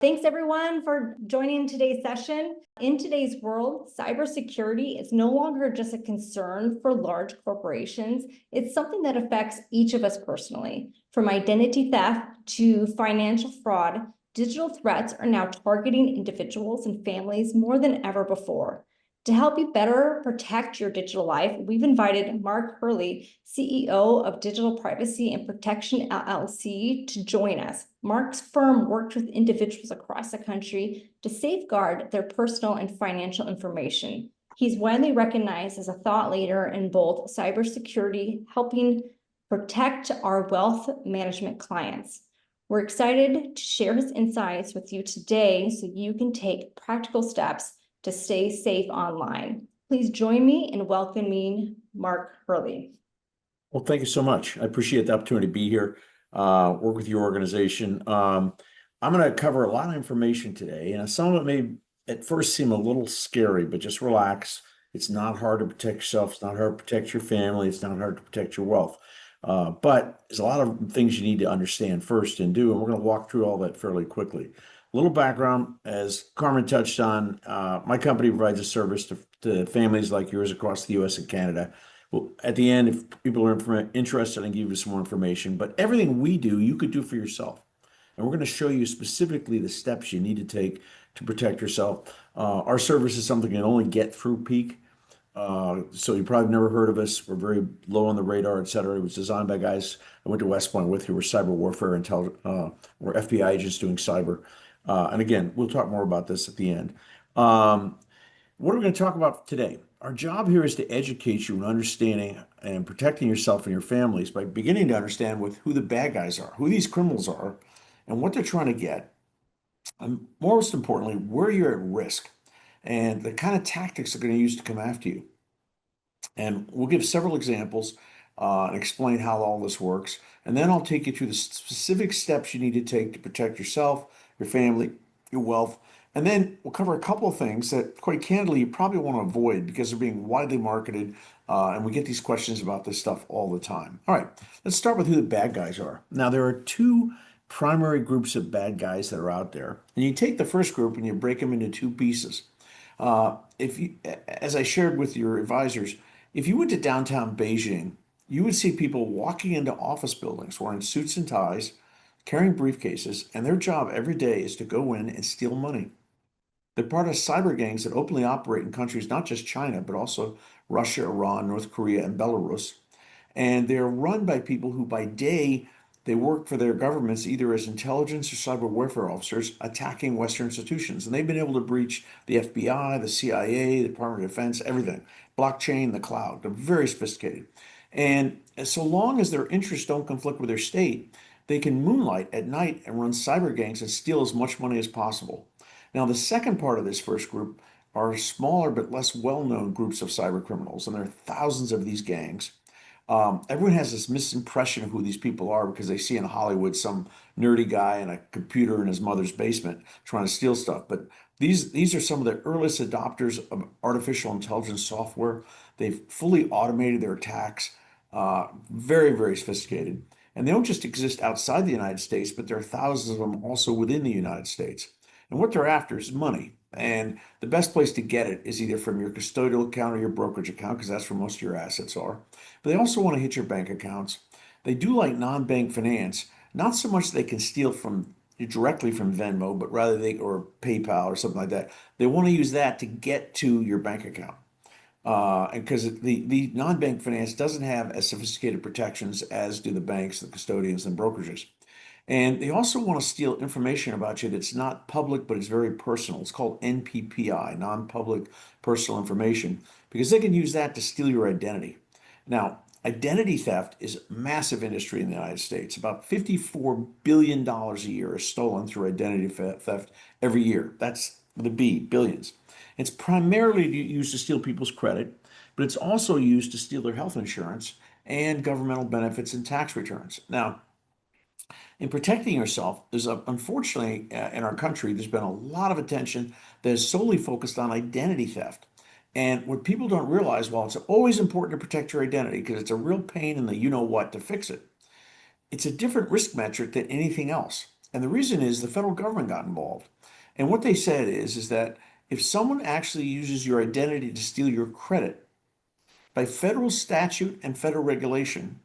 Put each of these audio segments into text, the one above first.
Thanks everyone for joining today's session. In today's world, cybersecurity is no longer just a concern for large corporations. It's something that affects each of us personally. From identity theft to financial fraud, digital threats are now targeting individuals and families more than ever before. To help you better protect your digital life, we've invited Mark Hurley, CEO of Digital Privacy and Protection LLC, to join us. Mark's firm worked with individuals across the country to safeguard their personal and financial information. He's widely recognized as a thought leader in both cybersecurity, helping protect our wealth management clients. We're excited to share his insights with you today so you can take practical steps to stay safe online. Please join me in welcoming Mark Hurley. Well, thank you so much. I appreciate the opportunity to be here, work with your organization. I'm going to cover a lot of information today, and some of it may at first seem a little scary, but just relax. It's not hard to protect yourself. It's not hard to protect your family. It's not hard to protect your wealth. But there's a lot of things you need to understand first and do, and we're going to walk through all that fairly quickly. A little background, as Carmen touched on, my company provides a service to families like yours across the U.S. and Canada. Well, at the end, if people are interested, I can give you some more information. But everything we do, you could do for yourself. And we're going to show you specifically the steps you need to take to protect yourself. Our service is something you can only get through Peak. So you probably never heard of us. We're very low on the radar, et cetera. It was designed by guys I went to West Point with who were cyber warfare we're FBI agents doing cyber. And again, we'll talk more about this at the end. What are we going to talk about today? Our job here is to educate you in understanding and protecting yourself and your families by beginning to understand who the bad guys are, who these criminals are, and what they're trying to get. And most importantly, where you're at risk and the kind of tactics they're going to use to come after you. And we'll give several examples and explain how all this works. And then I'll take you through the specific steps you need to take to protect yourself, your family, your wealth. And then we'll cover a couple of things that, quite candidly, you probably want to avoid because they're being widely marketed. And we get these questions about this stuff all the time. All right, let's start with who the bad guys are. Now, there are two primary groups of bad guys that are out there. And you take the first group and you break them into two pieces. As I shared with your advisors, if you went to downtown Beijing, you would see people walking into office buildings wearing suits and ties, carrying briefcases, and their job every day is to go in and steal money. They're part of cyber gangs that openly operate in countries not just China, but also Russia, Iran, North Korea, and Belarus. And they're run by people who, by day, they work for their governments either as intelligence or cyber warfare officers attacking Western institutions. And they've been able to breach the FBI, the CIA, the Department of Defense, everything, blockchain, the cloud. They're very sophisticated. And so long as their interests don't conflict with their state, they can moonlight at night and run cyber gangs and steal as much money as possible. Now, the second part of this first group are smaller but less well-known groups of cyber criminals, and there are thousands of these gangs. Everyone has this misimpression of who these people are because they see in Hollywood some nerdy guy in a computer in his mother's basement trying to steal stuff. But these are some of the earliest adopters of artificial intelligence software. They've fully automated their attacks, very, very sophisticated. And they don't just exist outside the United States, but there are thousands of them also within the United States. And what they're after is money. And the best place to get it is either from your custodial account or your brokerage account, because that's where most of your assets are. But they also want to hit your bank accounts. They do like non-bank finance, not so much they can steal from you directly from Venmo, but rather or PayPal or something like that. They want to use that to get to your bank account. And because the non-bank finance doesn't have as sophisticated protections as do the banks, the custodians, and brokerages. And they also want to steal information about you that's not public, but it's very personal. It's called NPPI, non-public personal information, because they can use that to steal your identity. Now, identity theft is a massive industry in the United States. About $54 billion a year is stolen through identity theft every year. That's with a B, billions. It's primarily used to steal people's credit, but it's also used to steal their health insurance and governmental benefits and tax returns. Now, in protecting yourself, unfortunately, in our country, there's been a lot of attention that is solely focused on identity theft. And what people don't realize, while it's always important to protect your identity because it's a real pain in the you know what to fix it, it's a different risk metric than anything else. And the reason is the federal government got involved. And what they said is that if someone actually uses your identity to steal your credit, by federal statute and federal regulation,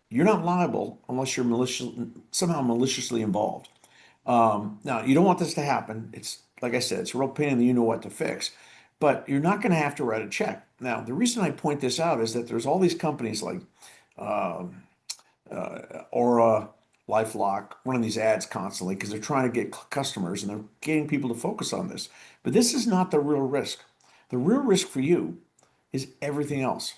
you're not liable unless you're somehow maliciously involved. Now, you don't want this to happen. It's like I said, it's a real pain in the you know what to fix, but you're not going to have to write a check. Now, the reason I point this out is that there's all these companies like um Aura, LifeLock, running these ads constantly because they're trying to get customers and they're getting people to focus on this. But this is not the real risk. The real risk for you is everything else.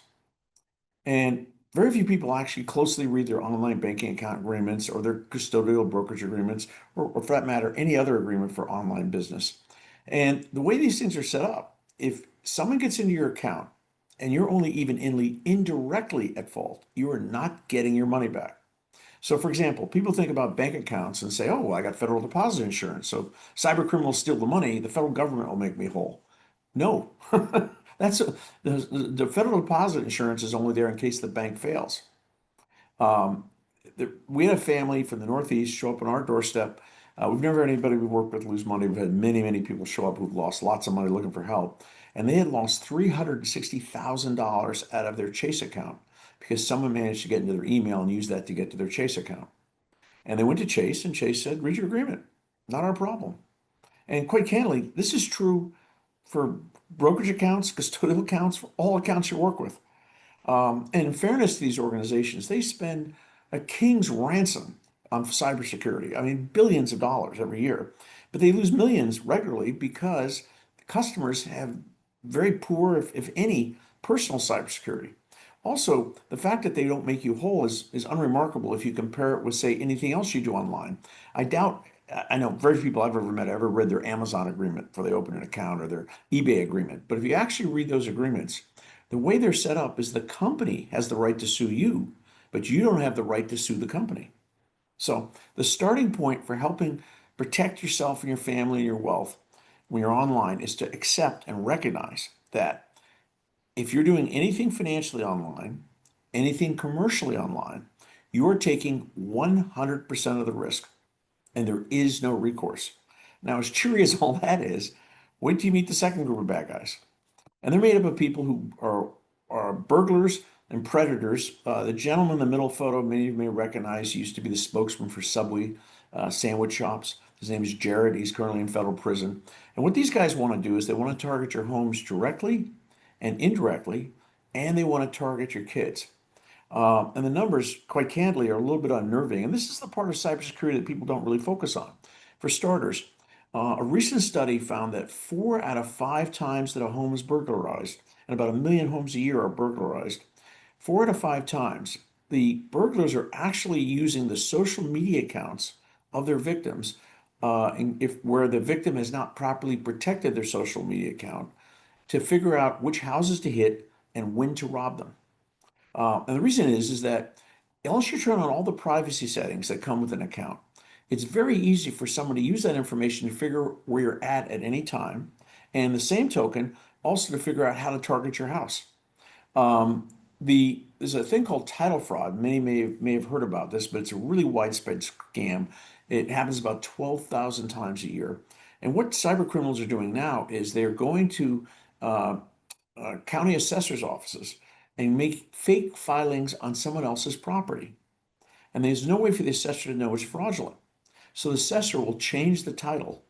And very few people actually closely read their online banking account agreements or their custodial brokerage agreements, or for that matter, any other agreement for online business. And the way these things are set up, if someone gets into your account and you're only even indirectly at fault, you are not getting your money back. So, for example, people think about bank accounts and say, oh, well, I got federal deposit insurance. So, cyber criminals steal the money, the federal government will make me whole. No, that's the federal deposit insurance is only there in case the bank fails. Um, we had a family from the Northeast show up on our doorstep. We've never had anybody we work with lose money. We've had many, many people show up who've lost lots of money looking for help. And they had lost $360,000 out of their Chase account because someone managed to get into their email and use that to get to their Chase account. And they went to Chase, and Chase said, read your agreement. Not our problem. And quite candidly, this is true for brokerage accounts, custodial accounts, for all accounts you work with. And in fairness to these organizations, they spend a king's ransom on cybersecurity. I mean, billions of dollars every year, but they lose millions regularly because customers have very poor, if any, personal cybersecurity. Also, the fact that they don't make you whole is unremarkable if you compare it with, say, anything else you do online. I doubt, I know very few people I've ever met ever read their Amazon agreement before they open an account or their eBay agreement. But if you actually read those agreements, the way they're set up is the company has the right to sue you, but you don't have the right to sue the company. So the starting point for helping protect yourself and your family and your wealth when you're online is to accept and recognize that if you're doing anything financially online, anything commercially online, you are taking 100% of the risk and there is no recourse. Now, as cheery as all that is, wait till you meet the second group of bad guys. And they're made up of people who are burglars and predators. The gentleman in the middle photo, many of you may recognize, he used to be the spokesman for Subway sandwich shops. His name is Jared. He's currently in federal prison. And what these guys want to do is they want to target your homes directly and indirectly, and they want to target your kids. And the numbers, quite candidly, are a little bit unnerving. And this is the part of cybersecurity that people don't really focus on. For starters, a recent study found that 4 out of 5 times that a home is burglarized, and about 1 million homes a year are burglarized, 4 out of 5 times, the burglars are actually using the social media accounts of their victims, if where the victim has not properly protected their social media account, to figure out which houses to hit and when to rob them. And the reason is that unless you turn on all the privacy settings that come with an account, it's very easy for someone to use that information to figure where you're at any time. And the same token, also to figure out how to target your house. There's a thing called title fraud. Many may have heard about this, but it's a really widespread scam. It happens about 12,000 times a year. And what cyber criminals are doing now is they're going to uh, county assessor's offices and make fake filings on someone else's property. And there's no way for the assessor to know it's fraudulent. So the assessor will change the title.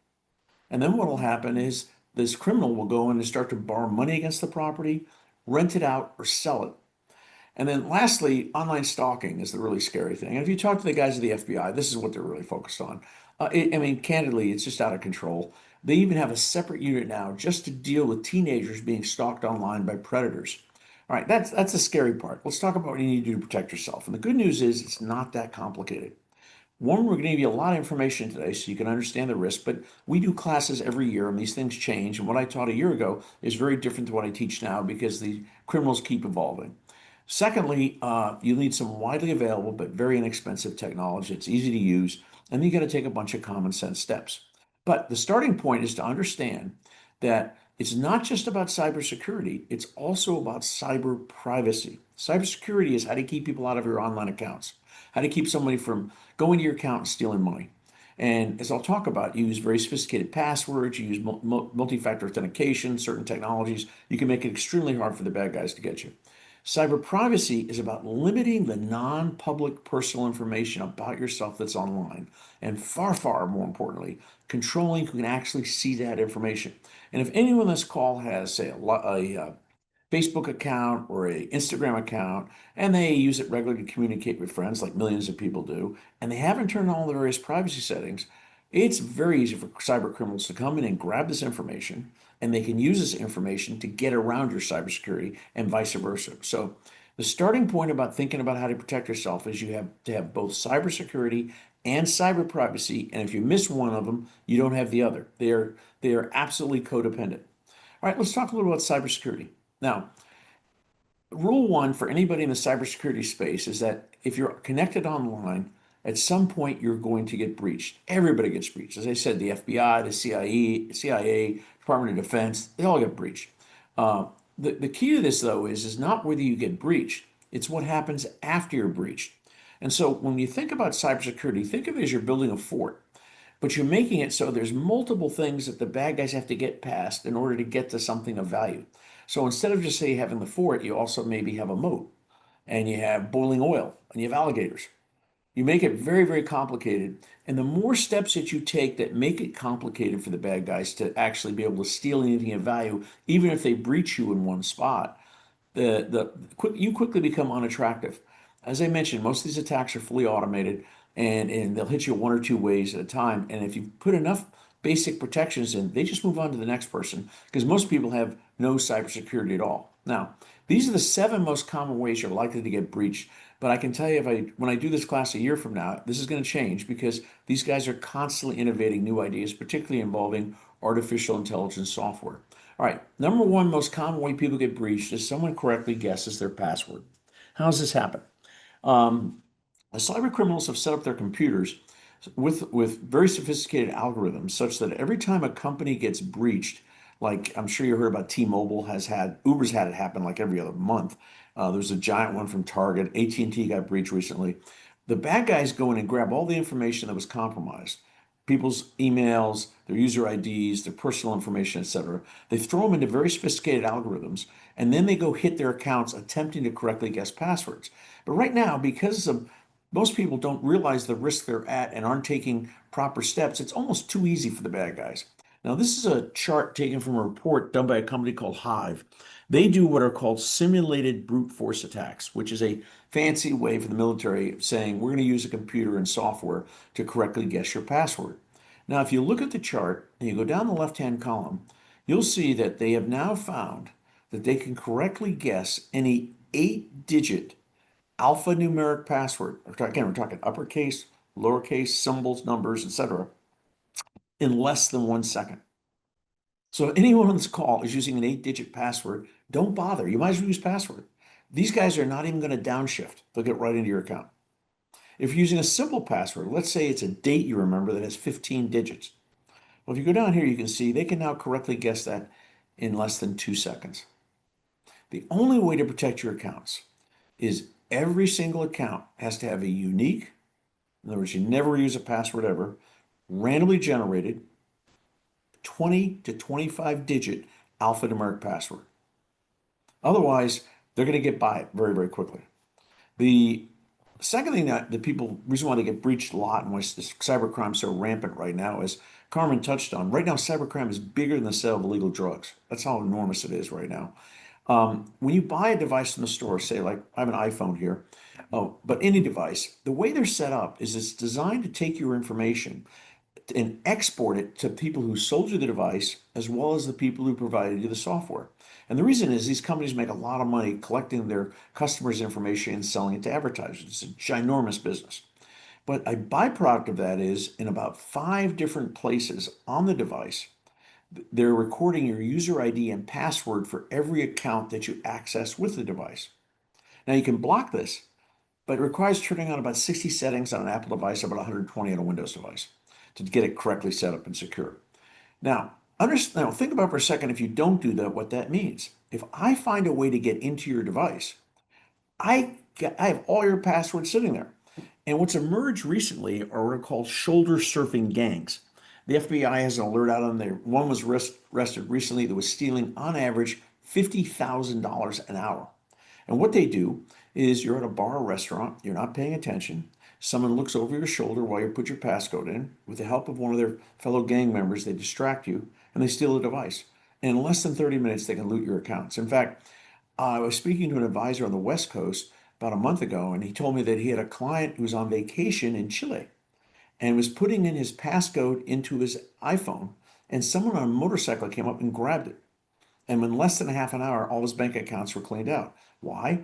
And then what will happen is this criminal will go in and start to borrow money against the property, rent it out, or sell it. And then lastly, online stalking is the really scary thing. And if you talk to the guys at the FBI, this is what they're really focused on. I mean, candidly, it's just out of control. They even have a separate unit now just to deal with teenagers being stalked online by predators. All right, that's the scary part. Let's talk about what you need to do to protect yourself. And the good news is it's not that complicated. One, we're going to give you a lot of information today so you can understand the risk, but we do classes every year and these things change. And what I taught a year ago is very different to what I teach now because the criminals keep evolving. Secondly, you need some widely available but very inexpensive technology. It's easy to use, and you got to take a bunch of common sense steps. But the starting point is to understand that it's not just about cybersecurity, it's also about cyber privacy. Cybersecurity is how to keep people out of your online accounts, how to keep somebody from going to your account and stealing money. And as I'll talk about, you use very sophisticated passwords, you use multi-factor authentication, certain technologies. You can make it extremely hard for the bad guys to get you. Cyber privacy is about limiting the non-public personal information about yourself that's online, and far, far more importantly, controlling who can actually see that information. And if anyone on this call has, say, a Facebook account or a Instagram account, and they use it regularly to communicate with friends, like millions of people do, and they haven't turned on all the various privacy settings, it's very easy for cyber criminals to come in and grab this information, and they can use this information to get around your cybersecurity and vice versa. So the starting point about thinking about how to protect yourself is you have to have both cybersecurity and cyber privacy, and if you miss one of them, you don't have the other. They are absolutely codependent. All right, let's talk a little about cybersecurity. Now, rule one for anybody in the cybersecurity space is that if you're connected online, at some point you're going to get breached. Everybody gets breached. As I said, the FBI, the CIA, Department of Defense, they all get breached. The key to this, though, is not whether you get breached, it's what happens after you're breached. And so when you think about cybersecurity, think of it as you're building a fort, but you're making it so there's multiple things that the bad guys have to get past in order to get to something of value. So instead of just say having the fort, you also maybe have a moat, and you have boiling oil, and you have alligators. You make it very, very complicated. And the more steps that you take that make it complicated for the bad guys to actually be able to steal anything of value, even if they breach you in one spot, you quickly become unattractive. As I mentioned, most of these attacks are fully automated, and they'll hit you one or two ways at a time. And if you put enough basic protections in, they just move on to the next person because most people have no cybersecurity at all. Now, these are the 7 most common ways you're likely to get breached. But I can tell you, when I do this class a year from now, this is going to change because these guys are constantly innovating new ideas, particularly involving artificial intelligence software. All right, number one most common way people get breached is someone correctly guesses their password. How does this happen? Um, the cyber criminals have set up their computers with very sophisticated algorithms such that every time a company gets breached, like I'm sure you heard about T-Mobile Uber's had it happen like every other month. There's a giant one from Target. AT&T got breached recently. The bad guys go in and grab all the information that was compromised, people's emails, their user IDs, their personal information, etc. They throw them into very sophisticated algorithms, and then they go hit their accounts attempting to correctly guess passwords. But right now, because of most people don't realize the risk they're at and aren't taking proper steps, it's almost too easy for the bad guys. Now, this is a chart taken from a report done by a company called Hive. They do what are called simulated brute force attacks, which is a fancy way for the military of saying we're going to use a computer and software to correctly guess your password. Now, if you look at the chart and you go down the left-hand column, you'll see that they have now found that they can correctly guess any 8-digit alphanumeric password. Again, we're talking uppercase, lowercase, symbols, numbers, etc., in less than 1 second. So if anyone on this call is using an 8-digit password, don't bother. You might as well use password. These guys are not even going to downshift. They'll get right into your account. If you're using a simple password, let's say it's a date you remember that has 15 digits. Well, if you go down here, you can see they can now correctly guess that in less than 2 seconds. The only way to protect your accounts is every single account has to have a unique, in other words, you never use a password ever, randomly generated 20 to 25 digit alphanumeric password. Otherwise, they're going to get by it very, very quickly. The second thing that the people, reason why they get breached a lot and why cybercrime is so rampant right now is Carmen touched on. Right now, cybercrime is bigger than the sale of illegal drugs. That's how enormous it is right now. When you buy a device in the store, say like I have an iPhone here, but any device, the way they're set up is it's designed to take your information and export it to people who sold you the device as well as the people who provided you the software. And the reason is these companies make a lot of money collecting their customers' information and selling it to advertisers. It's a ginormous business. But a byproduct of that is in about 5 different places on the device, they're recording your user ID and password for every account that you access with the device. Now you can block this, but it requires turning on about 60 settings on an Apple device, about 120 on a Windows device to get it correctly set up and secure. Now, think about for a second if you don't do that, what that means. If I find a way to get into your device, I have all your passwords sitting there. And what's emerged recently are what are called shoulder surfing gangs. The FBI has an alert out on there. One was arrested recently that was stealing, on average, $50,000 an hour. And what they do is you're at a bar or restaurant, you're not paying attention. Someone looks over your shoulder while you put your passcode in. With the help of one of their fellow gang members, they distract you and they steal the device. And in less than 30 minutes, they can loot your accounts. In fact, I was speaking to an advisor on the West Coast about a month ago, and he told me that he had a client who was on vacation in Chile and was putting in his passcode into his iPhone, and someone on a motorcycle came up and grabbed it. And in less than a half an hour, all his bank accounts were cleaned out. Why?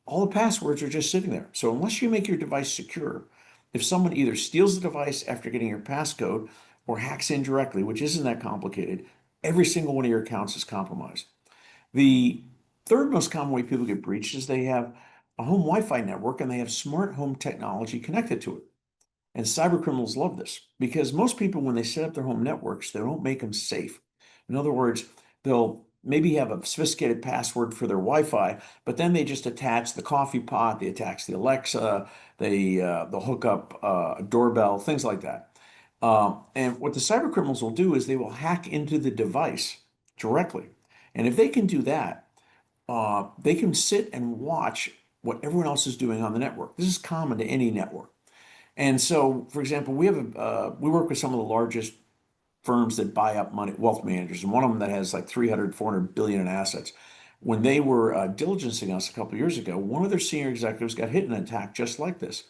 All the passwords are just sitting there. So unless you make your device secure, if someone either steals the device after getting your passcode or hacks in directly, which isn't that complicated, every single one of your accounts is compromised. The third most common way people get breached is they have a home Wi-Fi network and they have smart home technology connected to it. And cyber criminals love this because most people, when they set up their home networks, they don't make them safe. In other words, they'll maybe have a sophisticated password for their Wi-Fi, but then they just attach the coffee pot, they attach the Alexa, they'll hook up a doorbell, things like that. And what the cyber criminals will do is they will hack into the device directly. And if they can do that, they can sit and watch what everyone else is doing on the network. This is common to any network. And so, for example, we work with some of the largest firms that buy up money, wealth managers, and one of them that has like 300, 400 billion in assets. When they were diligencing us a couple of years ago, one of their senior executives got hit in an attack just like this.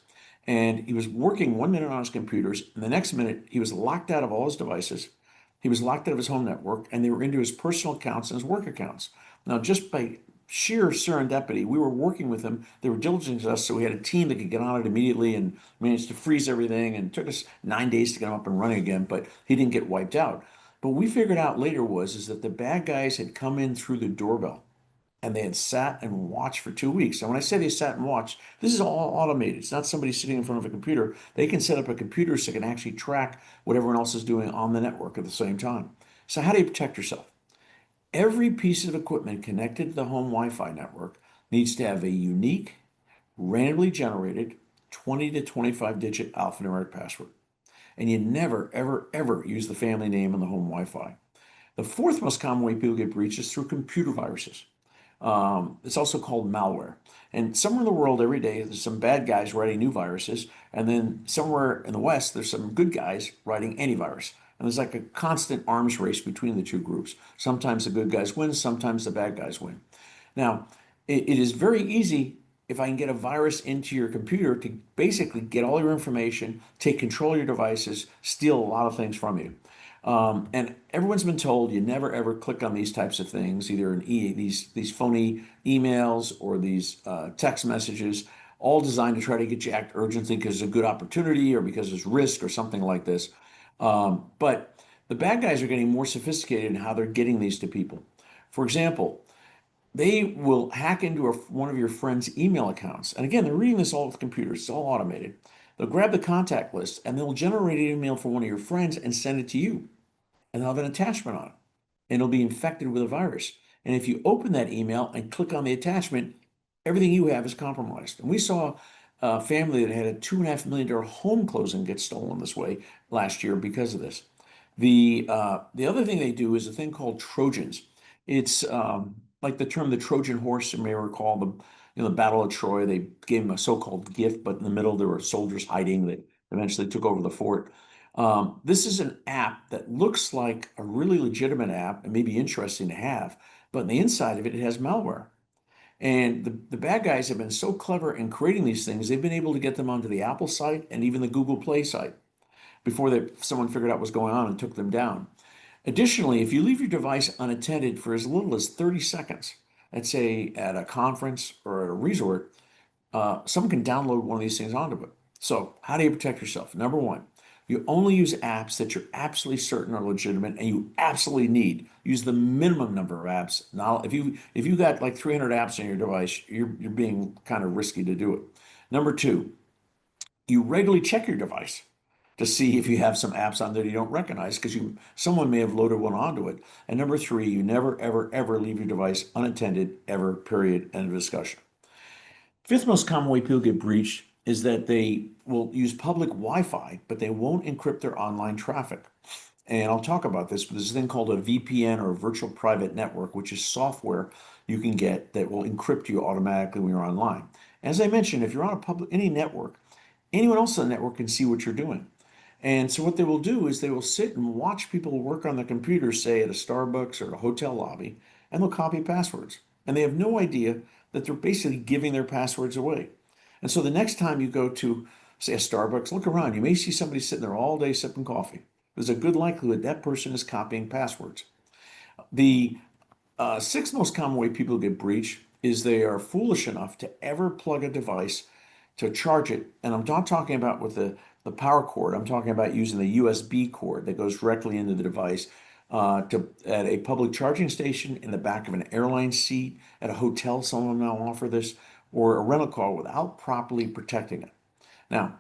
And he was working 1 minute on his computers, and the next minute he was locked out of all his devices. He was locked out of his home network, and they were into his personal accounts and his work accounts. Now, just by sheer serendipity, we were working with them. They were diligencing us, so we had a team that could get on it immediately and managed to freeze everything. And it took us 9 days to get him up and running again, but he didn't get wiped out. But what we figured out later is that the bad guys had come in through the doorbell and they had sat and watched for 2 weeks. And when I say they sat and watched, this is all automated. It's not somebody sitting in front of a computer. They can set up a computer so they can actually track what everyone else is doing on the network at the same time. So how do you protect yourself? Every piece of equipment connected to the home Wi-Fi network needs to have a unique, randomly generated 20 to 25 digit alphanumeric password. And you never, ever, ever use the family name on the home Wi-Fi. The fourth most common way people get breached is through computer viruses. It's also called malware. And somewhere in the world every day, there's some bad guys writing new viruses. And then somewhere in the West, there's some good guys writing antivirus. And there's like a constant arms race between the two groups. Sometimes the good guys win, sometimes the bad guys win. Now, it is very easy if I can get a virus into your computer to basically get all your information, take control of your devices, steal a lot of things from you. And everyone's been told you never ever click on these types of things, either these phony emails or these text messages, all designed to try to get you to act urgently because it's a good opportunity or because there's risk or something like this. But the bad guys are getting more sophisticated in how they're getting these to people. For example, they will hack into one of your friend's email accounts. And again, they're reading this all with computers. It's all automated. They'll grab the contact list and they'll generate an email for one of your friends and send it to you. And they'll have an attachment on it. And it'll be infected with a virus. And if you open that email and click on the attachment, everything you have is compromised. And we saw a family that had a $2.5 million home closing get stolen this way last year because of this. The other thing they do is a thing called Trojans. It's like the term the Trojan horse, you may recall the Battle of Troy. They gave him a so-called gift, but in the middle there were soldiers hiding that eventually took over the fort. This is an app that looks like a really legitimate app and may be interesting to have, but on the inside of it, it has malware. And the bad guys have been so clever in creating these things, they've been able to get them onto the Apple site and even the Google Play site before someone figured out what was going on and took them down. Additionally, if you leave your device unattended for as little as 30 seconds, let's say at a conference or at a resort, someone can download one of these things onto it. So how do you protect yourself? Number one, you only use apps that you're absolutely certain are legitimate and you absolutely need. Use the minimum number of apps. Now, if you got like 300 apps on your device, you're being kind of risky to do it. Number two, you regularly check your device to see if you have some apps on there you don't recognize because someone may have loaded one onto it. And number three, you never, ever, ever leave your device unattended, ever, period, end of discussion. Fifth most common way people get breached is that they will use public Wi-Fi, but they won't encrypt their online traffic. And I'll talk about this, but there's a thing called a VPN, or a virtual private network, which is software you can get that will encrypt you automatically when you're online. As I mentioned, if you're on any network, anyone else on the network can see what you're doing. And so what they will do is they will sit and watch people work on the computer, say at a Starbucks or a hotel lobby, and they'll copy passwords. And they have no idea that they're basically giving their passwords away. And so the next time you go to, say, a Starbucks, look around. You may see somebody sitting there all day sipping coffee. There's a good likelihood that person is copying passwords. The sixth most common way people get breached is they are foolish enough to ever plug a device to charge it. And I'm not talking about with the power cord. I'm talking about using the USB cord that goes directly into the device at a public charging station, in the back of an airline seat, at a hotel. Some of them now offer this, or a rental car, without properly protecting it. Now,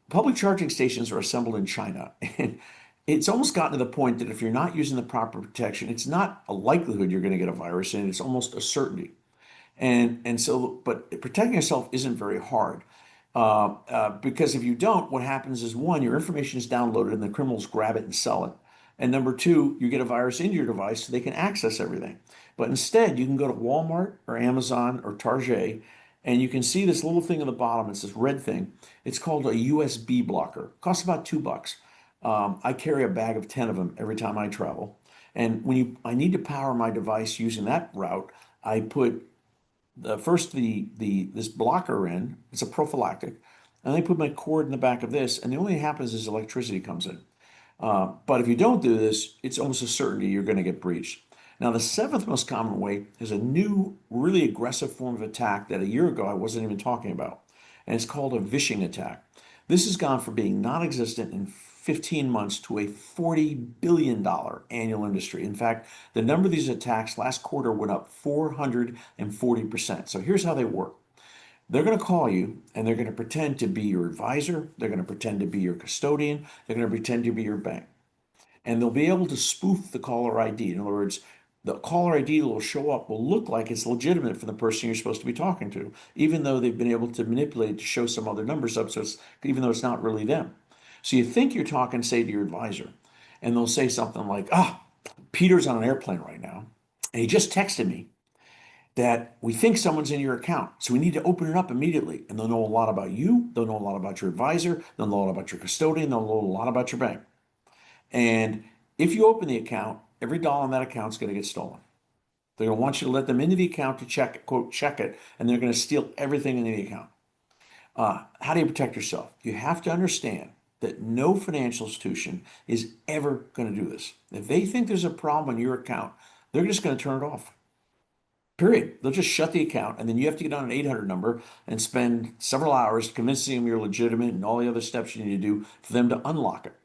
public charging stations are assembled in China, and it's almost gotten to the point that if you're not using the proper protection, it's not a likelihood you're going to get a virus, and it's almost a certainty. And so, but protecting yourself isn't very hard. Because if you don't, what happens is, one, your information is downloaded and the criminals grab it and sell it. And number two, you get a virus into your device so they can access everything. But instead, you can go to Walmart or Amazon or Target, and you can see this little thing at the bottom. It's this red thing. It's called a USB blocker. It costs about $2. I carry a bag of 10 of them every time I travel. And I need to power my device using that route, I put this blocker in. It's a prophylactic, and they put my cord in the back of this, and the only thing that happens is electricity comes in. But if you don't do this, it's almost a certainty you're going to get breached. Now, the seventh most common way is a new, really aggressive form of attack that a year ago I wasn't even talking about, and it's called a phishing attack. This has gone from being non-existent in 15 months to a $40 billion annual industry. In fact, the number of these attacks last quarter went up 440%. So here's how they work. They're going to call you, and they're going to pretend to be your advisor. They're going to pretend to be your custodian. They're going to pretend to be your bank. And they'll be able to spoof the caller ID. In other words, the caller ID that will show up will look like it's legitimate for the person you're supposed to be talking to, even though they've been able to manipulate it to show some other numbers up, even though it's not really them. So you think you're talking, say, to your advisor, and they'll say something like, Peter's on an airplane right now, and he just texted me that we think someone's in your account. So we need to open it up immediately. And they'll know a lot about you. They'll know a lot about your advisor. They'll know a lot about your custodian. They'll know a lot about your bank. And if you open the account, every dollar on that account is going to get stolen. They're going to want you to let them into the account to check it, quote, check it, and they're going to steal everything in the account. How do you protect yourself? You have to understand that no financial institution is ever going to do this. If they think there's a problem on your account, they're just going to turn it off. Period. They'll just shut the account, and then you have to get on an 800 number and spend several hours convincing them you're legitimate and all the other steps you need to do for them to unlock it.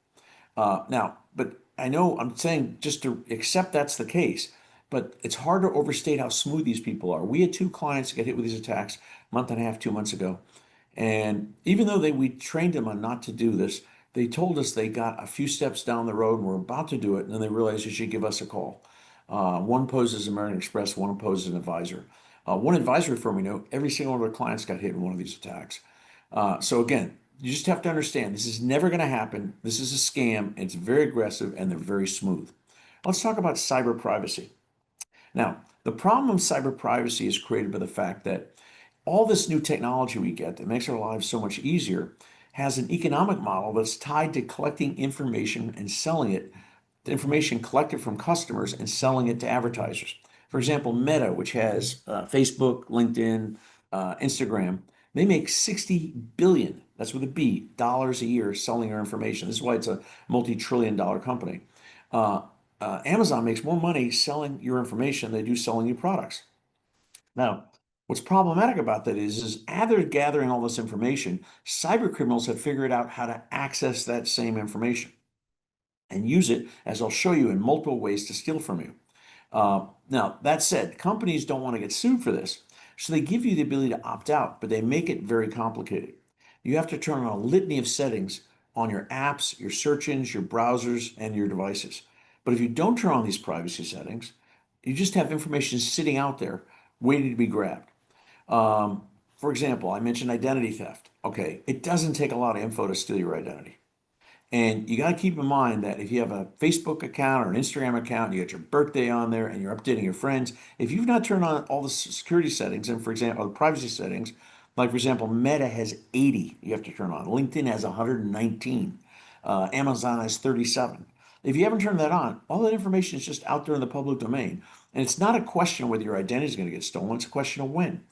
But I know I'm saying just to accept that's the case, but it's hard to overstate how smooth these people are. We had two clients get hit with these attacks a month and a half, 2 months ago. And even though we trained them on not to do this, they told us they got a few steps down the road and were about to do it, and then they realized they should give us a call. One poses American Express, one poses an advisor. One advisory firm we know, every single one of their clients got hit in one of these attacks. So again, you just have to understand this is never going to happen. This is a scam. It's very aggressive, and they're very smooth. Let's talk about cyber privacy. Now, the problem with cyber privacy is created by the fact that all this new technology we get that makes our lives so much easier has an economic model that's tied to collecting information and selling it, the information collected from customers and selling it to advertisers. For example, Meta, which has Facebook, LinkedIn, Instagram, they make 60 billion, that's with a B, dollars a year selling their information. This is why it's a multi-trillion-dollar company. Amazon makes more money selling your information than they do selling you products. Now, what's problematic about that is as they're gathering all this information, cyber criminals have figured out how to access that same information and use it, as I'll show you, in multiple ways to steal from you. Now, that said, companies don't want to get sued for this, so they give you the ability to opt out, but they make it very complicated. You have to turn on a litany of settings on your apps, your search engines, your browsers, and your devices. But if you don't turn on these privacy settings, you just have information sitting out there waiting to be grabbed. Um, For example, I mentioned identity theft. Okay, it doesn't take a lot of info to steal your identity. And you got to keep in mind that if you have a Facebook account or an Instagram account, you got your birthday on there and you're updating your friends, if you've not turned on all the security settings and, for example, the privacy settings, like for example, Meta has 80 you have to turn on, LinkedIn has 119, Amazon has 37. If you haven't turned that on, all that information is just out there in the public domain. And it's not a question of whether your identity is going to get stolen, it's a question of when.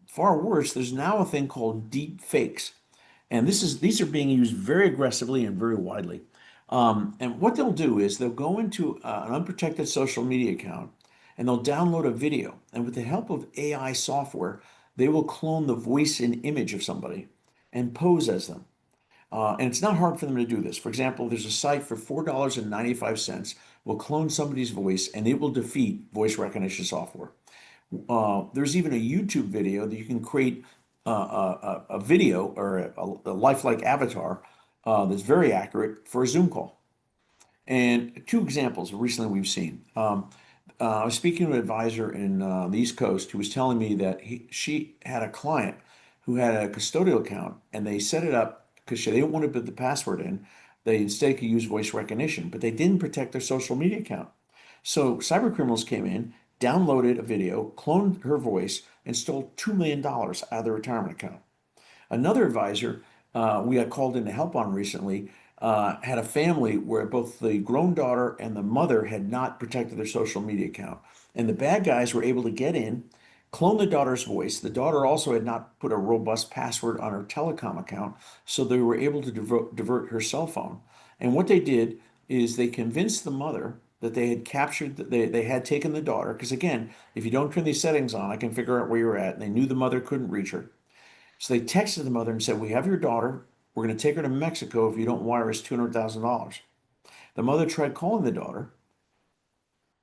Far worse, there's now a thing called deep fakes. And these are being used very aggressively and very widely. And what they'll do is they'll go into an unprotected social media account and they'll download a video. And with the help of AI software, they will clone the voice and image of somebody and pose as them. And it's not hard for them to do this. For example, there's a site for $4.95 will clone somebody's voice and it will defeat voice recognition software. There's even a YouTube video that you can create a video or a lifelike avatar that's very accurate for a Zoom call. And two examples recently we've seen. I was speaking to an advisor in the East Coast who was telling me that she had a client who had a custodial account and they set it up because they didn't want to put the password in. They instead could use voice recognition, but they didn't protect their social media account. So cyber criminals came in, downloaded a video, cloned her voice, and stole $2 million out of the retirement account. Another advisor we got called in to help on recently had a family where both the grown daughter and the mother had not protected their social media account. And the bad guys were able to get in, clone the daughter's voice. The daughter also had not put a robust password on her telecom account, so they were able to divert her cell phone. And what they did is they convinced the mother that they had captured, that they had taken the daughter, because again, if you don't turn these settings on, I can figure out where you're at. And they knew the mother couldn't reach her. So they texted the mother and said, "We have your daughter. We're going to take her to Mexico if you don't wire us $200,000. The mother tried calling the daughter.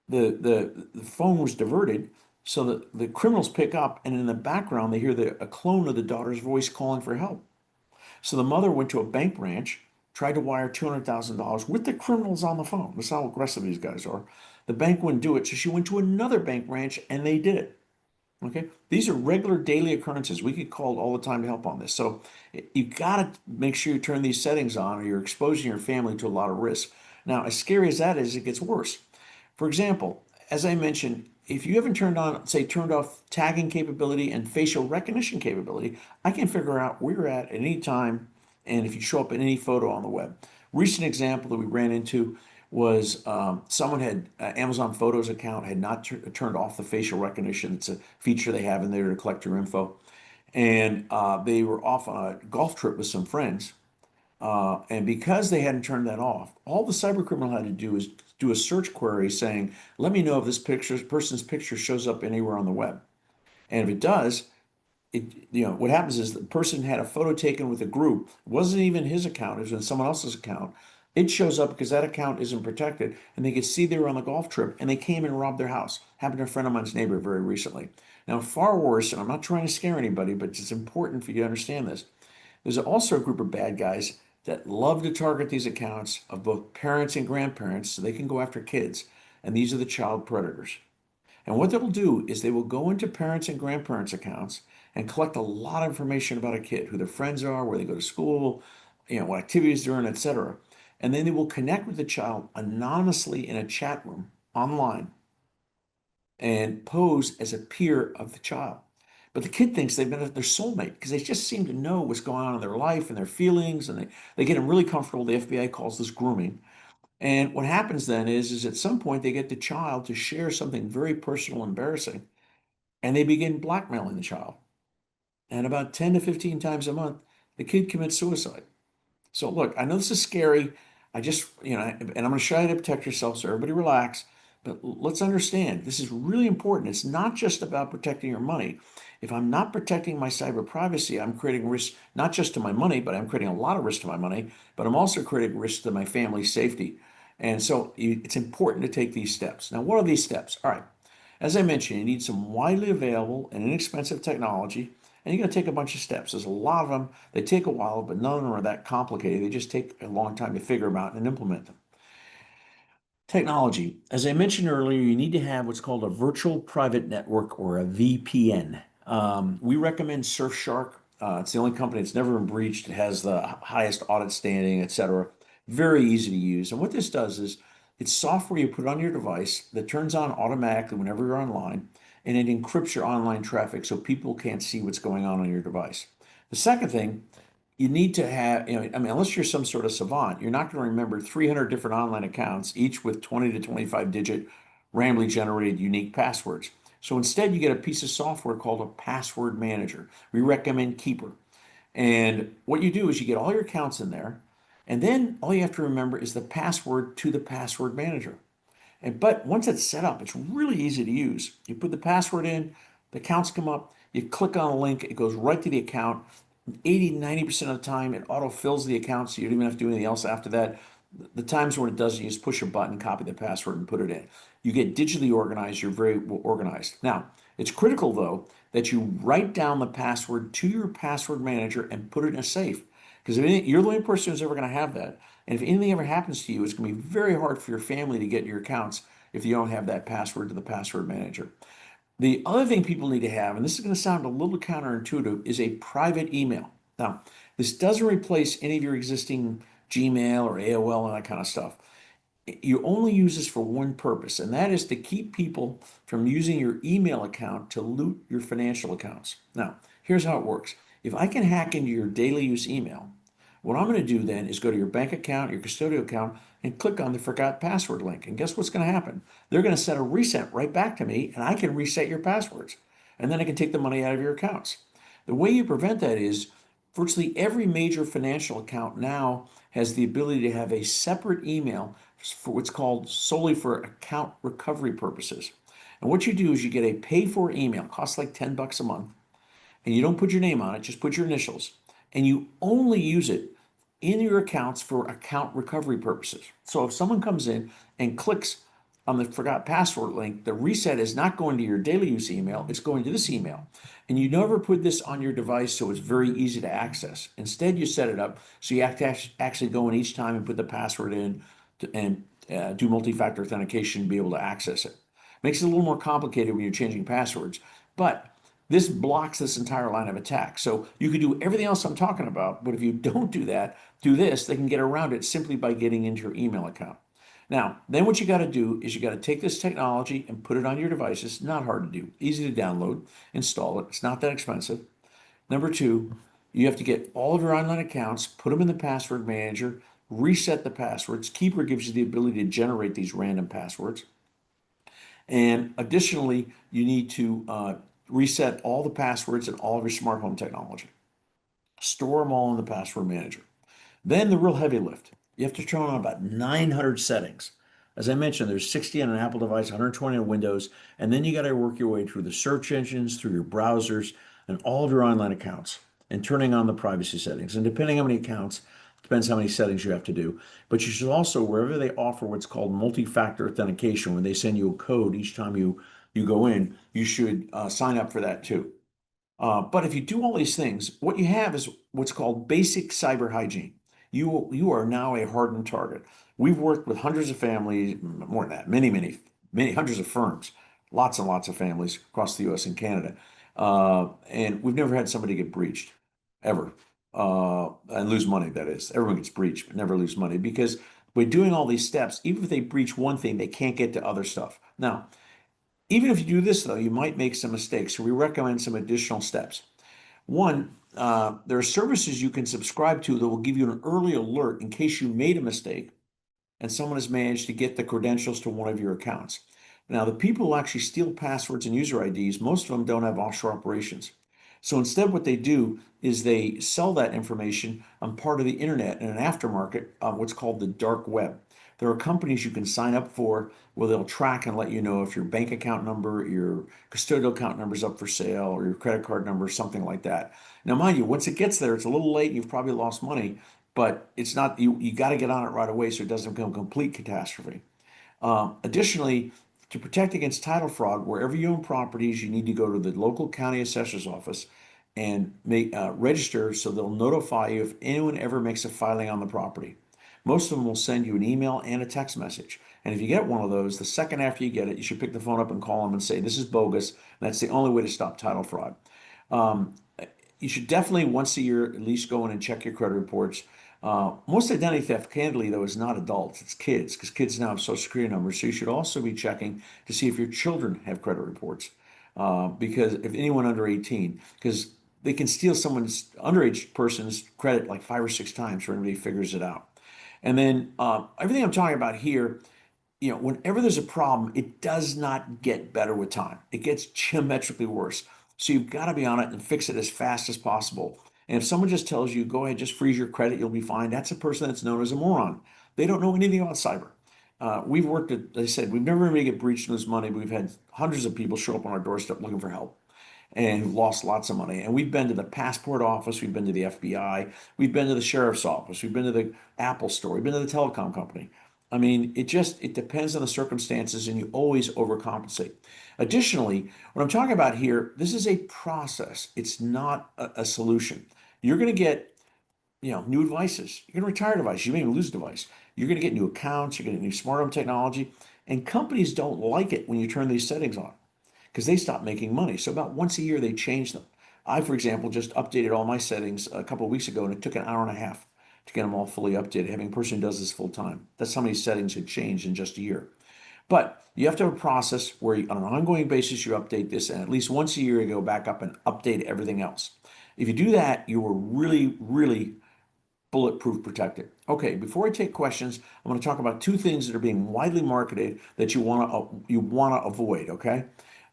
The phone was diverted, so that the criminals pick up, and in the background, they hear a clone of the daughter's voice calling for help. So the mother went to a bank branch, tried to wire $200,000 with the criminals on the phone. That's how aggressive these guys are. The bank wouldn't do it, so she went to another bank branch and they did it. Okay, these are regular daily occurrences. We get called all the time to help on this. So you got to make sure you turn these settings on, or you're exposing your family to a lot of risk. Now, as scary as that is, it gets worse. For example, as I mentioned, if you haven't turned off tagging capability and facial recognition capability, I can figure out where you're at any time and if you show up in any photo on the web. Recent example that we ran into was someone had Amazon Photos account had not turned off the facial recognition. It's a feature they have in there to collect your info. And they were off on a golf trip with some friends. And because they hadn't turned that off, all the cyber criminal had to do is do a search query saying, "Let me know if person's picture shows up anywhere on the web." And if it does, what happens is the person had a photo taken with a group. It wasn't even his account, it was in someone else's account. It shows up because that account isn't protected, and they could see they were on the golf trip and they came and robbed their house. Happened to a friend of mine's neighbor very recently. Now, far worse, and I'm not trying to scare anybody, but it's important for you to understand this. There's also a group of bad guys that love to target these accounts of both parents and grandparents so they can go after kids. And these are the child predators. And what they'll do is they will go into parents and grandparents' accounts and collect a lot of information about a kid, who their friends are, where they go to school, what activities they're in, etc. And then they will connect with the child anonymously in a chat room online and pose as a peer of the child. But the kid thinks they've been their soulmate because they just seem to know what's going on in their life and their feelings, and they get them really comfortable. The FBI calls this grooming. And what happens then is at some point they get the child to share something very personal, embarrassing, and they begin blackmailing the child. And about 10 to 15 times a month, the kid commits suicide. So look, I know this is scary. I just, and I'm going to show you to protect yourself, so everybody relax. But let's understand, this is really important. It's not just about protecting your money. If I'm not protecting my cyber privacy, I'm creating risk not just to my money, but I'm creating a lot of risk to my money, but I'm also creating risk to my family's safety. And so it's important to take these steps. Now, what are these steps? All right. As I mentioned, you need some widely available and inexpensive technology, and you're going to take a bunch of steps. There's a lot of them. They take a while, but none of them are that complicated. They just take a long time to figure them out and implement them. Technology. As I mentioned earlier, you need to have what's called a virtual private network, or a VPN. We recommend Surfshark. It's the only company that's never been breached. It has the highest audit standing, etc. Very easy to use. And what this does is it's software you put on your device that turns on automatically whenever you're online, and it encrypts your online traffic so people can't see what's going on your device. The second thing, you need to have, I mean, unless you're some sort of savant, you're not going to remember 300 different online accounts, each with 20 to 25 digit randomly generated unique passwords. So instead, you get a piece of software called a password manager. We recommend Keeper. And what you do is you get all your accounts in there, and then all you have to remember is the password to the password manager. But once it's set up, it's really easy to use. You put the password in, the accounts come up, you click on a link, it goes right to the account. 80, 90% of the time, it auto fills the account, so you don't even have to do anything else after that. The times when it doesn't, you just push a button, copy the password, and put it in. You get digitally organized, you're very well organized. Now, it's critical, though, that you write down the password to your password manager and put it in a safe. Because you're the only person who's ever going to have that. And if anything ever happens to you, it's going to be very hard for your family to get your accounts if you don't have that password to the password manager. The other thing people need to have, and this is going to sound a little counterintuitive, is a private email. Now, this doesn't replace any of your existing Gmail or AOL and that kind of stuff. You only use this for one purpose, and that is to keep people from using your email account to loot your financial accounts. Now, here's how it works. If I can hack into your daily use email, what I'm going to do then is go to your bank account, your custodial account, and click on the forgot password link. And guess what's going to happen? They're going to set a reset right back to me, and I can reset your passwords. And then I can take the money out of your accounts. The way you prevent that is virtually every major financial account now has the ability to have a separate email for what's called solely for account recovery purposes. And what you do is you get a pay for email, costs like $10 a month, and you don't put your name on it, just put your initials, and you only use it in your accounts for account recovery purposes. So if someone comes in and clicks on the forgot password link, the reset is not going to your daily use email, it's going to this email. And you never put this on your device so it's very easy to access. Instead, you set it up so you have to actually go in each time and put the password in and do multi-factor authentication to be able to access it. Makes it a little more complicated when you're changing passwords, but this blocks this entire line of attack. So you could do everything else I'm talking about, but if you don't do that, do this, they can get around it simply by getting into your email account. Now, then what you got to do is you got to take this technology and put it on your devices. Not hard to do, easy to download, install it. It's not that expensive. Number two, you have to get all of your online accounts, put them in the password manager, reset the passwords. Keeper gives you the ability to generate these random passwords. And additionally, you need to reset all the passwords and all of your smart home technology. Store them all in the password manager. Then the real heavy lift. You have to turn on about 900 settings. As I mentioned, there's 60 on an Apple device, 120 on Windows, and then you got to work your way through the search engines, through your browsers, and all of your online accounts, and turning on the privacy settings. And depending on how many accounts, depends how many settings you have to do. But you should also, wherever they offer what's called multi-factor authentication, when they send you a code each time you go in, you should sign up for that too. But if you do all these things, what you have is what's called basic cyber hygiene. You are now a hardened target. We've worked with hundreds of families, more than that, many hundreds of firms, lots and lots of families across the U.S. and Canada, and we've never had somebody get breached, ever, and lose money. That is, everyone gets breached, but never lose money because by doing all these steps, even if they breach one thing, they can't get to other stuff. Now, even if you do this, though, you might make some mistakes. So we recommend some additional steps. One, there are services you can subscribe to that will give you an early alert in case you made a mistake and someone has managed to get the credentials to one of your accounts. Now, the people who actually steal passwords and user IDs, most of them don't have offshore operations. So instead, what they do is they sell that information on part of the internet in an aftermarket, what's called the dark web. There are companies you can sign up for where they'll track and let you know if your bank account number, your custodial account number is up for sale, or your credit card number, something like that. Now, mind you, once it gets there, it's a little late and you've probably lost money, but it's not, you got to get on it right away so it doesn't become a complete catastrophe. Additionally, to protect against title fraud, wherever you own properties, you need to go to the local county assessor's office and register so they'll notify you if anyone ever makes a filing on the property. Most of them will send you an email and a text message. And if you get one of those, the second after you get it, you should pick the phone up and call them and say, this is bogus. And that's the only way to stop title fraud. Um, you should definitely once a year at least go in and check your credit reports. Most identity theft, candidly, though, is not adults, it's kids, because kids now have social security numbers. So you should also be checking to see if your children have credit reports. Because if anyone under 18, because they can steal someone's underage person's credit like 5 or 6 times before anybody figures it out. And then everything I'm talking about here, whenever there's a problem, it does not get better with time. It gets geometrically worse. So you've got to be on it and fix it as fast as possible. And if someone just tells you, go ahead, just freeze your credit, you'll be fine, that's a person that's known as a moron. They don't know anything about cyber. We've worked at, as I said, we've never really get breached and lose money, but we've had hundreds of people show up on our doorstep looking for help and lost lots of money. And we've been to the passport office, we've been to the FBI, we've been to the sheriff's office, we've been to the Apple store, we've been to the telecom company. I mean, it depends on the circumstances, and you always overcompensate. Additionally, what I'm talking about here, this is a process. It's not a solution. You're going to get, new devices. You're going to retire a device. You may even lose a device. You're going to get new accounts. You're going to get new smart home technology, and companies don't like it when you turn these settings on because they stop making money. So about once a year, they change them. I, for example, just updated all my settings a couple of weeks ago, and it took an hour and a half to get them all fully updated. Having a person who does this full time. That's how many settings had changed in just a year. But you have to have a process where on an ongoing basis, you update this, and at least once a year, you go back up and update everything else. If you do that, you will really, really bulletproof protected. Okay, before I take questions, I'm going to talk about two things that are being widely marketed that you want to avoid. Okay,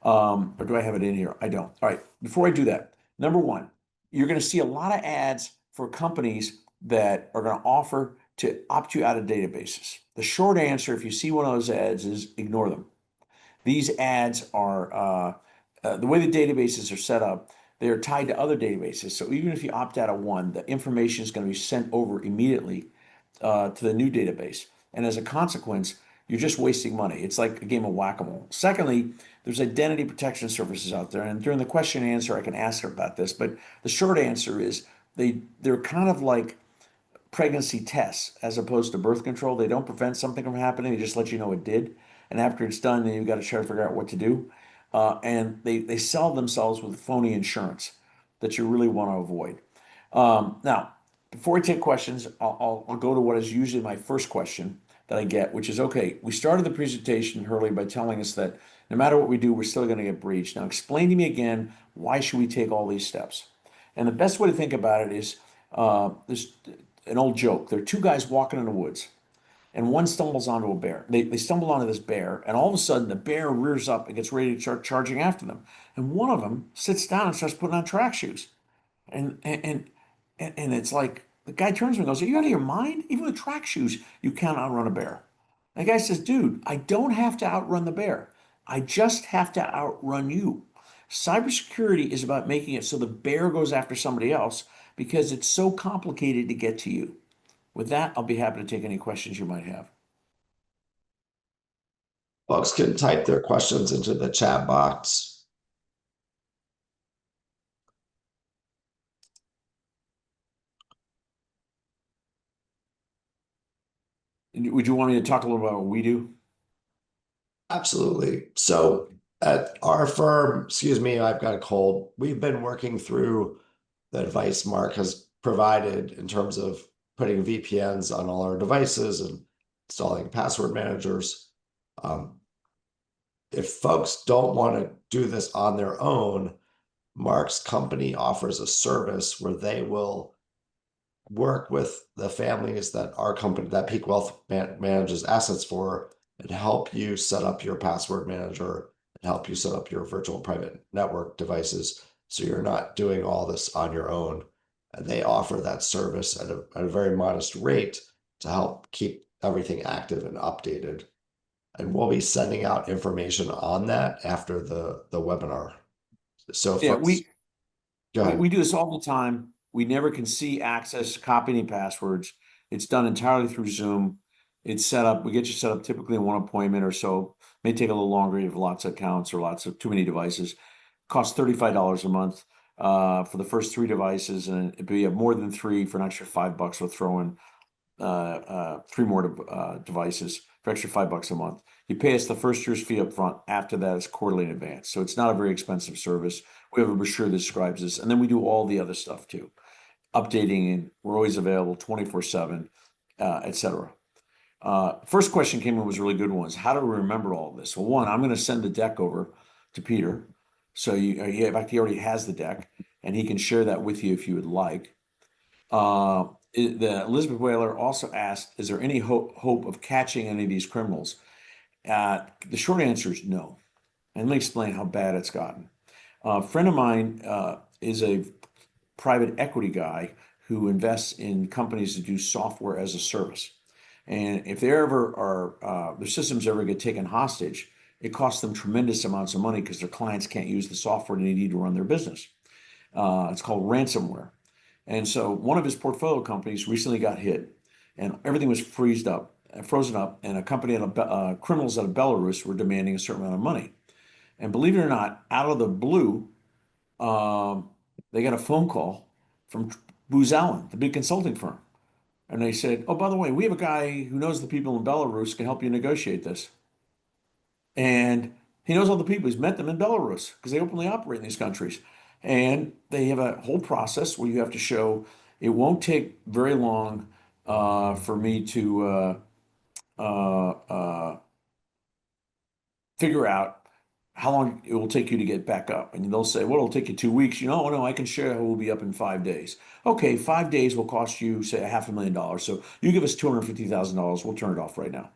or do I have it in here? I don't. All right. Before I do that, number one, you're going to see a lot of ads for companies that are going to offer to opt you out of databases. The short answer, if you see one of those ads, is ignore them. These ads are the way the databases are set up, they are tied to other databases. So even if you opt out of one, the information is going to be sent over immediately to the new database. And as a consequence, you're just wasting money. It's like a game of whack-a-mole. Secondly, there's identity protection services out there. And during the question and answer, I can ask her about this. But the short answer is they're kind of like pregnancy tests as opposed to birth control. They don't prevent something from happening. They just let you know it did. And after it's done, then you've got to try to figure out what to do. And they sell themselves with phony insurance that you really want to avoid. Now, before I take questions, I'll go to what is usually my first question that I get, which is, okay, we started the presentation, Hurley, by telling us that no matter what we do, we're still going to get breached. Now, explain to me again, why should we take all these steps? And the best way to think about it is there's an old joke. There are two guys walking in the woods, and one stumbles onto a bear. They stumble onto this bear, and all of a sudden the bear rears up and gets ready to start charging after them. And one of them sits down and starts putting on track shoes. And and and, and it's like the guy turns to me and goes, "Are you out of your mind? Even with track shoes, you can't outrun a bear." The guy says, "Dude, I don't have to outrun the bear. I just have to outrun you." Cybersecurity is about making it so the bear goes after somebody else because it's so complicated to get to you. With that, I'll be happy to take any questions you might have. Folks can type their questions into the chat box. Would you want me to talk a little about what we do? Absolutely. So at our firm, excuse me, I've got a cold. We've been working through the advice Mark has provided in terms of putting VPNs on all our devices and installing password managers. If folks don't want to do this on their own, Mark's company offers a service where they will work with the families that our company, that Peak Wealth manages assets for, and help you set up your password manager and help you set up your virtual private network devices so you're not doing all this on your own. And they offer that service at a very modest rate to help keep everything active and updated. And we'll be sending out information on that after the webinar. So Yeah, folks, go ahead. we do this all the time. We never can see, access, copy any passwords. It's done entirely through Zoom. It's set up. We get you set up typically in one appointment or so. May take a little longer. You have lots of accounts or lots of too many devices. Costs $35 a month for the first 3 devices, and if you have more than 3 for an extra $5, we'll throw in 3 more devices for extra $5 a month. You pay us the first year's fee up front. After that, it's quarterly in advance. So it's not a very expensive service. We have a brochure that describes this, and then we do all the other stuff too. Updating, and we're always available 24/7, et cetera. First question came in was a really good one. Is how do we remember all of this? Well, one, I'm going to send the deck over to Peter. So in fact, he already has the deck, and he can share that with you if you would like. Elizabeth Whaler also asked, is there any hope of catching any of these criminals? The short answer is no. And let me explain how bad it's gotten. A friend of mine is a private equity guy who invests in companies that do software as a service. And if they ever are, their systems ever get taken hostage, it costs them tremendous amounts of money because their clients can't use the software they need to run their business. It's called ransomware. And so one of his portfolio companies recently got hit, and everything was frozen up, and a company criminals out of Belarus were demanding a certain amount of money. And believe it or not, out of the blue, they got a phone call from Booz Allen, the big consulting firm. And they said, oh, by the way, we have a guy who knows the people in Belarus, can help you negotiate this. And he knows all the people. He's met them in Belarus because they openly operate in these countries. And they have a whole process where you have to show it won't take very long for me to figure out how long it will take you to get back up. And they'll say, well, it'll take you 2 weeks. Oh, no, I can share it will be up in 5 days. Okay, 5 days will cost you, say, $500,000. So you give us $250,000, we'll turn it off right now.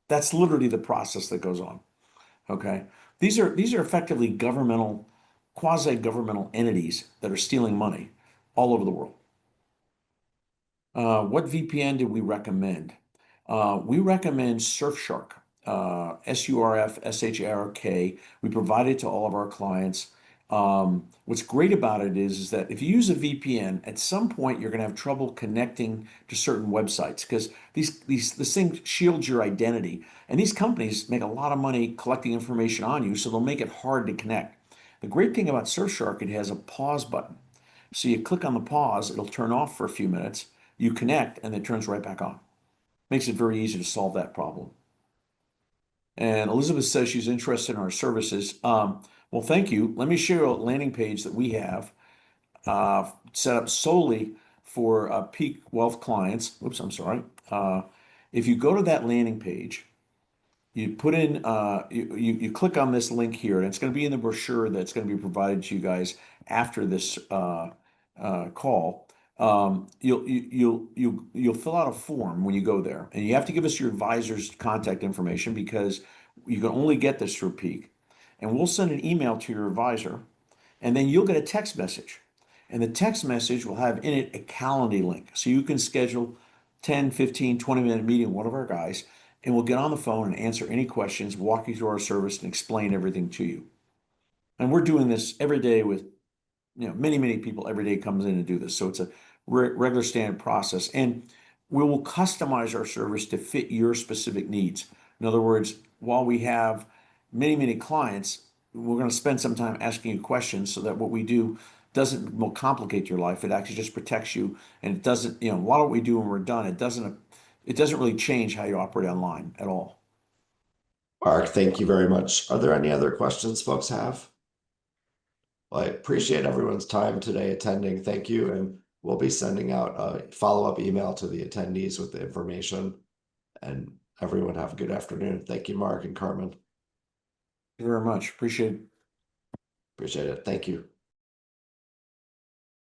That's literally the process that goes on. Okay. These are effectively governmental, quasi-governmental entities that are stealing money all over the world. What VPN do we recommend? We recommend Surfshark, SURFSHARK. We provide it to all of our clients. What's great about it is that if you use a VPN, at some point you're going to have trouble connecting to certain websites because this thing shields your identity. And these companies make a lot of money collecting information on you, so they'll make it hard to connect. The great thing about Surfshark, it has a pause button. So you click on the pause, it'll turn off for a few minutes, you connect, and it turns right back on. Makes it very easy to solve that problem. And Elizabeth says she's interested in our services. Well, thank you. Let me share a landing page that we have set up solely for Peak Wealth clients. Oops, I'm sorry. If you go to that landing page, you put in, you click on this link here, and it's going to be in the brochure that's going to be provided to you guys after this call. You'll fill out a form when you go there, and you have to give us your advisor's contact information because you can only get this through Peak. And we'll send an email to your advisor, and then you'll get a text message. And the text message will have in it a Calendly link. So you can schedule 10, 15, 20-minute meeting with one of our guys, and we'll get on the phone and answer any questions, walk you through our service, and explain everything to you. And we're doing this every day with, many people every day comes in to do this. So it's a regular standard process. And we will customize our service to fit your specific needs. In other words, while we have many clients, we're going to spend some time asking you questions so that what we do doesn't more complicate your life. It actually just protects you, and it doesn't, a lot of what we do when we're done, it doesn't really change how you operate online at all. Mark, thank you very much. Are there any other questions folks have? Well, I appreciate everyone's time today attending. Thank you. And we'll be sending out a follow-up email to the attendees with the information. And everyone have a good afternoon. Thank you, Mark and Carmen. Thank you very much. Appreciate it. Appreciate it. Thank you.